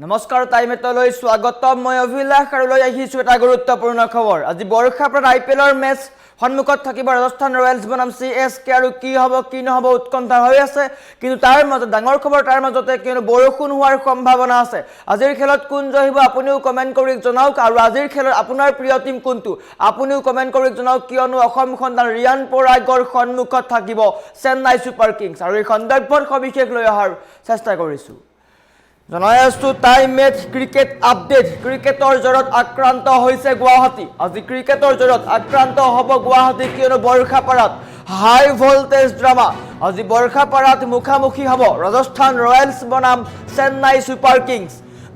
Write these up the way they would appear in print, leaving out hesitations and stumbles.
নমস্কাৰ টাইমেটলৈ স্বাগতম মই অভিলাষ আৰু লৈ আহিছো এটা গুৰুত্বপূৰ্ণ খবৰ আজি বৰ্ষাপাৰাত আইপিএলৰ মেচ সন্মুখত থাকিব ৰাজস্থান ৰয়েলছ বনাম CSK আৰু কি হ'ব কি নহব উৎকণ্ঠা হৈ আছে কিন্তু তাৰ মাজত ডাঙৰ খবৰ তাৰ মাজতে কিয়নো বৰষুণ হোৱাৰ সম্ভাৱনা আছে আজিৰ খেলত কোন জয় হ'ব আপুনিও কমেন্ট কৰি জনাওক আৰু আজিৰ খেলত আপোনাৰ প্ৰিয় টিম কোনটো আপুনিও কমেন্ট কৰি জনাওক কিয়নো অসম সন্তান ৰিয়ান পৰাগৰ সন্মুখত থাকিব চেন্নাই ছুপাৰ কিংছ আৰু এই সন্দৰ্ভত সবিশেষ লৈ অহাৰ চেষ্টা কৰিছো জনাই আছো টাইমেট ক্ৰিকেট আপডেট ক্ৰিকেটৰ জৰত আক্ৰান্ত হৈছে গুৱাহাটী আজি ক্ৰিকেটৰ জৰত আক্ৰান্ত হ'ব গুৱাহাটী কিয়নো বৰ্ষাপাৰাত হাই ভোল্টেজ ড্ৰামা আজি বৰ্ষাপাৰাত মুখামুখি হ'ব ৰাজস্থান ৰয়েলছ বনাম চেন্নাই ছুপাৰ কিংছ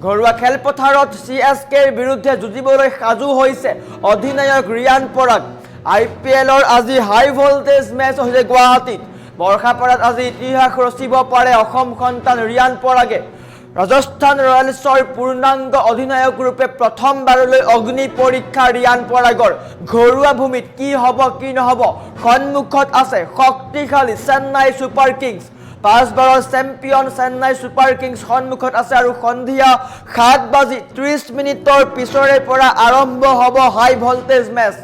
ঘৰুৱা খেলপথাৰত CSKৰ বিৰুদ্ধে যুঁজিবলৈ সাজু হৈছে অধিনায়ক ৰিয়ান পৰাগ IPLৰ আজি হাই ভোল্টেজ মেচ হৈছে গুৱাহাটীত বৰ্ষাপাৰাত আজি ইতিহাস ৰচিব পাৰে অসম সন্তান ৰিয়ান পৰাগে ৰাজস্থান ৰয়েলছৰ পূৰ্ণাংগ অধিনায়ক ৰূপে প্ৰথমবাৰলৈ অগ্নি পৰীক্ষা ৰিয়ান পৰাগৰ ঘৰুৱা ভূমিত কি হ'ব কি নহব সন্মুখত আছে শক্তিশালী চেন্নাই ছুপাৰ কিংছ 5 বাৰৰ চেম্পিয়ন চেন্নাই ছুপাৰ কিংছ সন্মুখত আছে আৰু সন্ধিয়া 7:30 পিছৰে পৰা আৰম্ভ হ'ব হাই ভোল্টেজ মেচ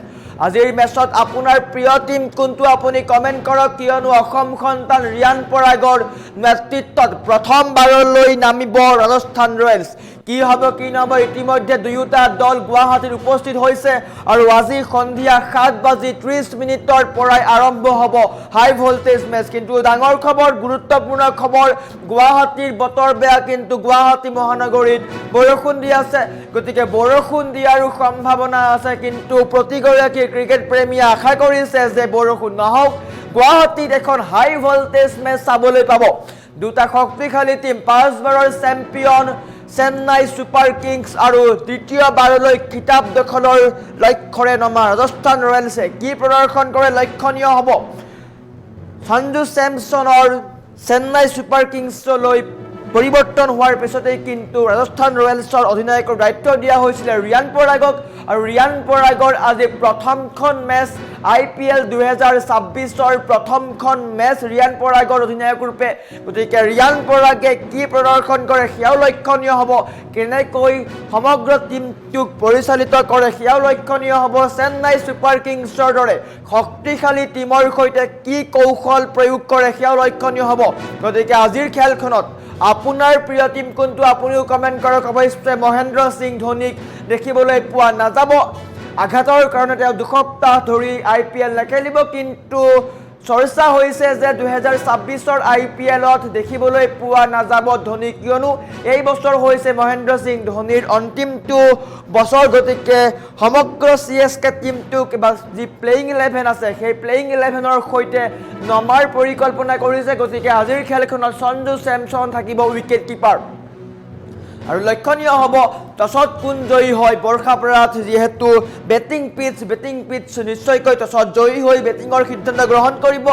আজিৰ মেচত আপোনাৰ প্ৰিয় টিম কোনটো আপুনি কমেন্ট কৰক কিয়নো অসম সন্তান ৰিয়ান পৰাগৰ নেতৃত্বত প্ৰথমবাৰলৈ নামিব ৰাজস্থান ৰয়েলছ কি হ'ব কি নহব ইতিমধ্যে দুয়োটা দল গুৱাহাটীত উপস্থিত হৈছে আৰু আজি সন্ধিয়া 7:30 পৰাই আৰম্ভ হ'ব হাই ভোল্টেজ মেচ কিন্তু ডাঙৰ খবৰ গুৰুত্বপূৰ্ণ খবৰ গুৱাহাটীৰ বতৰ বেয়া কিন্তু গুৱাহাটী মহানগৰীত বৰষুণ দি আছে গতিকে বৰষুণ দিয়াৰো সম্ভাৱনা আছে কিন্তু প্ৰতিগৰাকী ক্ৰিকেট প্ৰেমীয়ে আশা কৰিছে যে বৰষুণ নহওক গুৱাহাটীত এখন হাই ভোল্টেজ মেচ চাবলৈ পাব দুটা শক্তিশালী টিম 5 বাৰৰ চেম্পিয়ন চেন্নাই ছুপাৰ কিংছ আৰু তৃতীয়বাৰলৈ খিতাপ দখলৰ লক্ষ্যৰে নমা ৰাজস্থান ৰয়েলছে কি প্ৰদৰ্শন কৰে লক্ষণীয় হ'ব সঞ্জু চেমছনৰ চেন্নাই ছুপাৰ কিংছলৈ পৰিৱৰ্তন হোৱাৰ পিছতেই কিন্তু ৰাজস্থান ৰয়েলছৰ অধিনায়কৰ দায়িত্ব দিয়া হৈছিল ৰিয়ান পৰাগক আৰু ৰিয়ান পৰাগৰ আজি প্ৰথমখন মেচ IPL 2026ৰ প্ৰথমখন মেচ ৰিয়ান পৰাগৰ অধিনায়ক ৰূপে গতিকে ৰিয়ান পৰাগে কি প্ৰদৰ্শন কৰে সেয়াও লক্ষণীয় হ'ব কেনেকৈ সমগ্ৰ টিমটোক পৰিচালিত কৰে সেয়াও লক্ষণীয় হ'ব চেন্নাই ছুপাৰ কিংছৰ দৰে শক্তিশালী টিমৰ সৈতে কি কৌশল প্ৰয়োগ কৰে সেয়াও লক্ষণীয় হ'ব গতিকে আজিৰ খেলখনত আপোনাৰ প্ৰিয় টিম কোনটো আপুনিও কমেন্ট কৰক অৱশ্যে মহেন্দ্ৰ সিং ধোনীক দেখিবলৈ পোৱা নাযাব আঘাতৰ কাৰণে তেওঁ 2 সপ্তাহ ধৰি IPL নেখেলিব কিন্তু চৰ্চা হৈছে যে 2026ৰ IPLত দেখিবলৈ পোৱা নাযাব ধোনী কিয়নো এই বছৰ হৈছে মহেন্দ্ৰ সিং ধোনীৰ অন্তিমটো বছৰ গতিকে সমগ্ৰ CSK টিমটোক যি প্লেইং 11 আছে সেই প্লেইং 11ৰ সৈতে নমাৰ পৰিকল্পনা কৰিছে গতিকে আজিৰ খেলখনত সঞ্জু চেমছন থাকিব উইকেট কিপাৰ আৰু লক্ষণীয় হ'ব টছত কোন জয়ী হয় বৰ্ষাপাৰাত যিহেতু বেটিং পিটছ নিশ্চয়কৈ টছত জয়ী হৈ বেটিঙৰ সিদ্ধান্ত গ্ৰহণ কৰিব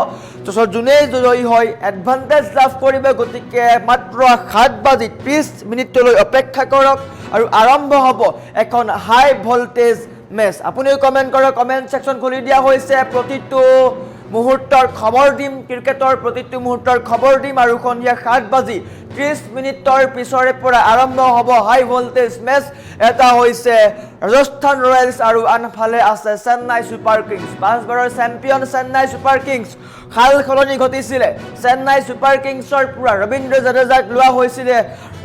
টছত যোনে জয়ী হয় এডভান্টেজ লাভ কৰিব গতিকে মাত্ৰ 7:30 অপেক্ষা কৰক আৰু আৰম্ভ হ'ব এখন হাই ভোল্টেজ মেচ আপুনিও কমেন্ট কৰক কমেন্ট সেকশন খুলি দিয়া হৈছে প্ৰতিটো মুহূৰ্তৰ খবৰ দিম ক্ৰিকেটৰ প্ৰতিটো মুহূৰ্তৰ খবৰ দিম আৰু সন্ধিয়া 7:30 পিছৰে পৰা আৰম্ভ হ'ব হাই ভোল্টেজ মেচ এটা হৈছে ৰাজস্থান ৰয়েলছ আৰু আনফালে আছে চেন্নাই ছুপাৰ কিংছ 5 বাৰৰ চেম্পিয়ন চেন্নাই ছুপাৰ কিংছ হাল খলনি ঘটিছিলে চেন্নাই ছুপাৰ কিংছৰ পৰা ৰবীন্দ্ৰ জাদেজাক লোৱা হৈছিলে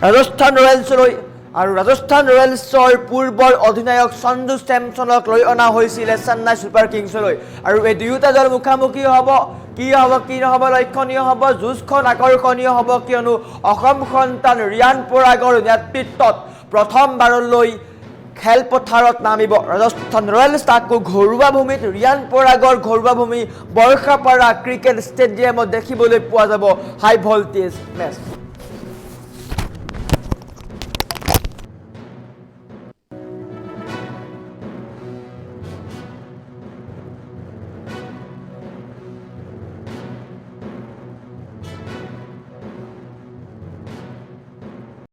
ৰাজস্থান ৰয়েলছলৈ আৰু ৰাজস্থান ৰয়েলছৰ পূৰ্বৰ অধিনায়ক সঞ্জু চেমছনক লৈ অনা হৈছিল চেন্নাই ছুপাৰ কিংছলৈ আৰু এই দুয়োটা দল মুখামুখি হ'ব কি নহব লক্ষণীয় হ'ব যুঁজখন আকৰ্ষণীয় হ'ব কিয়নো অসম সন্তান ৰিয়ান পৰাগৰ নেতৃত্বত প্ৰথমবাৰলৈ খেলপথাৰত নামিব ৰাজস্থান ৰয়েলছ তাকো ঘৰুৱা ভূমিত ৰিয়ান পৰাগৰ ঘৰুৱা ভূমি বৰ্ষাপাৰা ক্ৰিকেট ষ্টেডিয়ামত দেখিবলৈ পোৱা যাব হাই ভোল্টেজ মেচ